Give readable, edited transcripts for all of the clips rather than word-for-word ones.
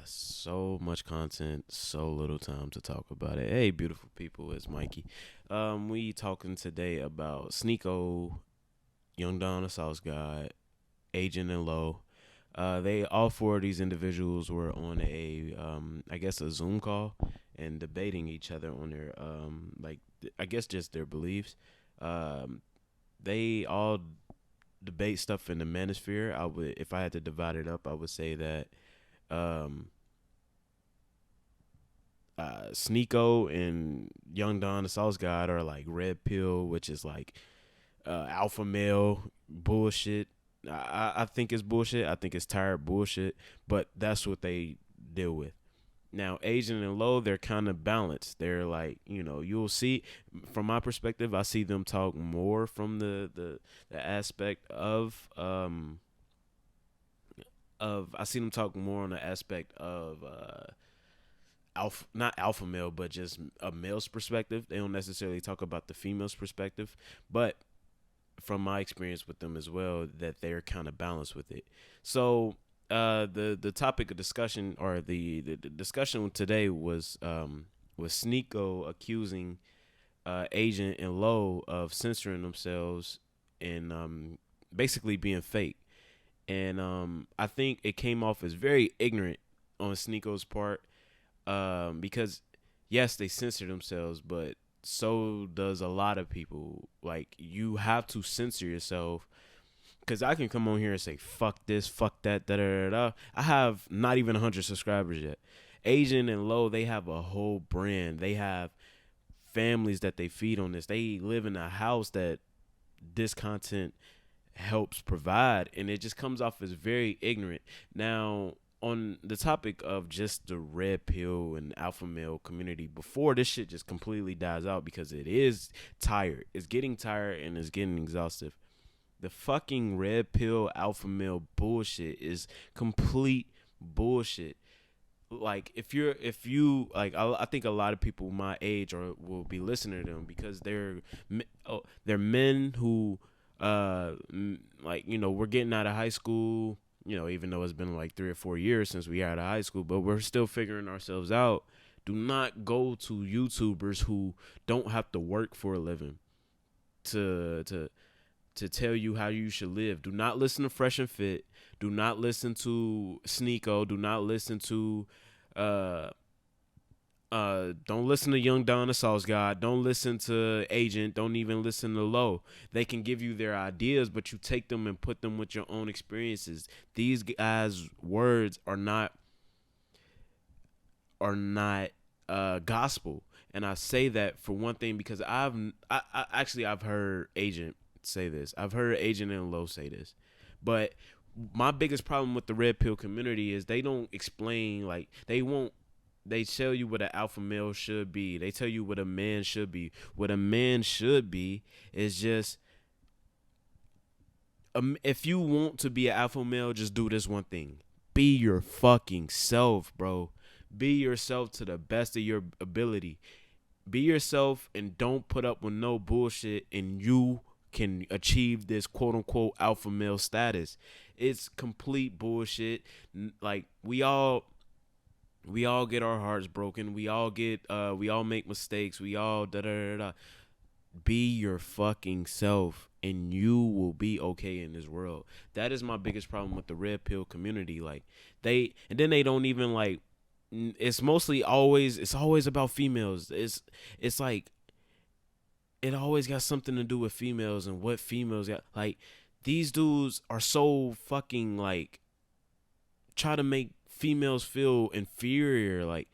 So much content, so little time to talk about it. Hey, beautiful people, it's Mikey. We talking today about Sneako, Young Don, the Sauce God, Agent and Low. They all four of these individuals were on I guess a Zoom call and debating each other on their I guess just their beliefs. Um, they all debate stuff in the manosphere. I would, if I had to divide it up, I would say that um Sneako and Young Don the Sauce God are like red pill, which is like alpha male bullshit. I think it's bullshit. I think it's tired bullshit, but that's what they deal with. Now, Asian and Low, they're kind of balanced. They're like, you'll see, from my perspective, I see them talk more from the aspect of I see them talk more on the aspect of alpha, not alpha male, but just a male's perspective. They don't necessarily talk about the female's perspective, but from my experience with them as well, that they're kind of balanced with it. So the topic of discussion, or the discussion today was Sneako accusing Agent and Low of censoring themselves and basically being fake. And I think it came off as very ignorant on Sneako's part, because yes, they censor themselves, but so does a lot of people. Like, you have to censor yourself, because I can come on here and say fuck this, fuck that, da da da da. I have not even 100 subscribers yet. Asian and Low, they have a whole brand. They have families that they feed on this. They live in a house that this content helps provide, and it just comes off as very ignorant. Now, on the topic of just the red pill and alpha male community, before this shit just completely dies out, because it is tired, it's getting tired and it's getting exhaustive. The fucking red pill alpha male bullshit is complete bullshit. Like, if you like, I think a lot of people my age or will be listening to them, because they're men who like, we're getting out of high school, even though it's been like 3 or 4 years since we got out of high school, but we're still figuring ourselves out. Do not go to YouTubers who don't have to work for a living to tell you how you should live. Do not listen to Fresh and Fit. Do not listen to Sneako. Do not listen to uh don't listen to Young Don the Sauce God. Don't listen to Agent. Don't even listen to Low. They can give you their ideas, but you take them and put them with your own experiences. These guys' words are not gospel. And I say that for one thing, because I've heard Agent say this. I've heard Agent and Low say this. But my biggest problem with the red pill community is they don't explain, like, they tell you what an alpha male should be. They tell you what a man should be. What a man should be is just, if you want to be an alpha male, just do this one thing. Be your fucking self, bro. Be yourself to the best of your ability. Be yourself and don't put up with no bullshit, and you can achieve this quote unquote alpha male status. It's complete bullshit. Like, we all get our hearts broken. We all make mistakes. We all da da da da. Be your fucking self and you will be okay in this world. That is my biggest problem with the red pill community. Like, and then they don't even like, it's always about females. It's like, it always got something to do with females and what females got. Like, these dudes are so fucking like, try to make females feel inferior. Like,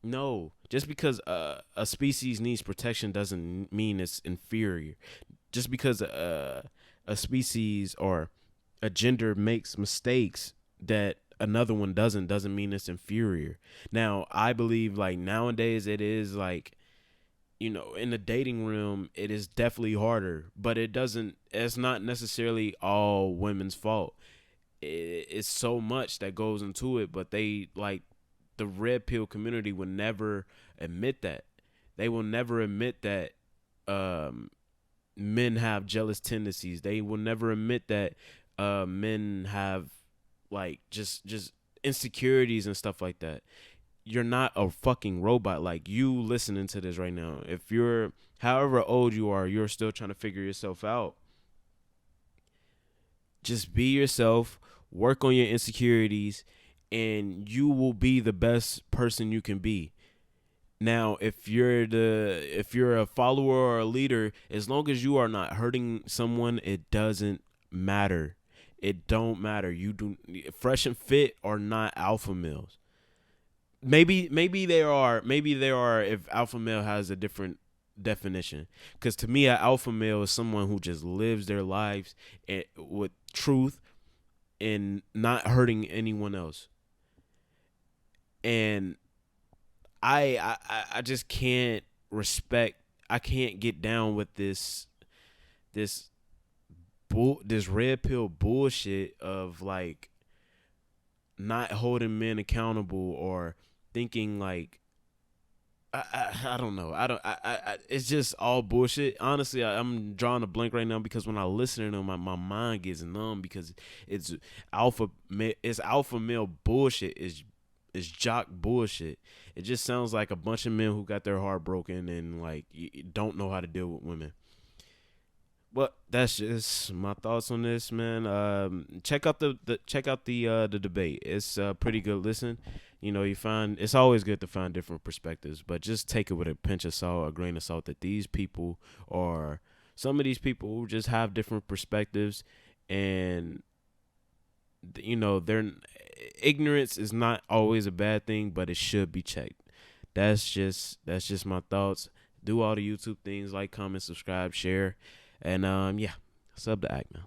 no, just because a species needs protection doesn't mean it's inferior. Just because a species or a gender makes mistakes that another one doesn't mean it's inferior. Now, I believe, like, nowadays it is like, in the dating room, it is definitely harder, but it's not necessarily all women's fault. It's so much that goes into it, but they, like, the red pill community will never admit that. They will never admit that um, men have jealous tendencies. They will never admit that men have, like, just insecurities and stuff like that. You're not a fucking robot. Like, you listening to this right now, if you're however old you are, you're still trying to figure yourself out. Just be yourself, work on your insecurities, and you will be the best person you can be. Now, if you're a follower or a leader, as long as you are not hurting someone, it doesn't matter. It don't matter. You do fresh and fit are not alpha males. Maybe they are. Maybe they are if alpha male has a different definition. Because to me, an alpha male is someone who just lives their lives with truth and not hurting anyone else. And I just can't respect. I can't get down with this this red pill bullshit of like not holding men accountable or thinking like I don't know. It's just all bullshit. Honestly, I'm drawing a blank right now because when I listen to them, my mind gets numb because it's alpha male bullshit. It's jock bullshit. It just sounds like a bunch of men who got their heart broken and like don't know how to deal with women. Well, that's just my thoughts on this, man. Check out the debate. It's a pretty good listen. You know, you find it's always good to find different perspectives, but just take it with a pinch of salt, a grain of salt. That these people or some of these people just have different perspectives, and you know, their ignorance is not always a bad thing, but it should be checked. That's just my thoughts. Do all the YouTube things, like, comment, subscribe, share, and yeah, sub to Act now.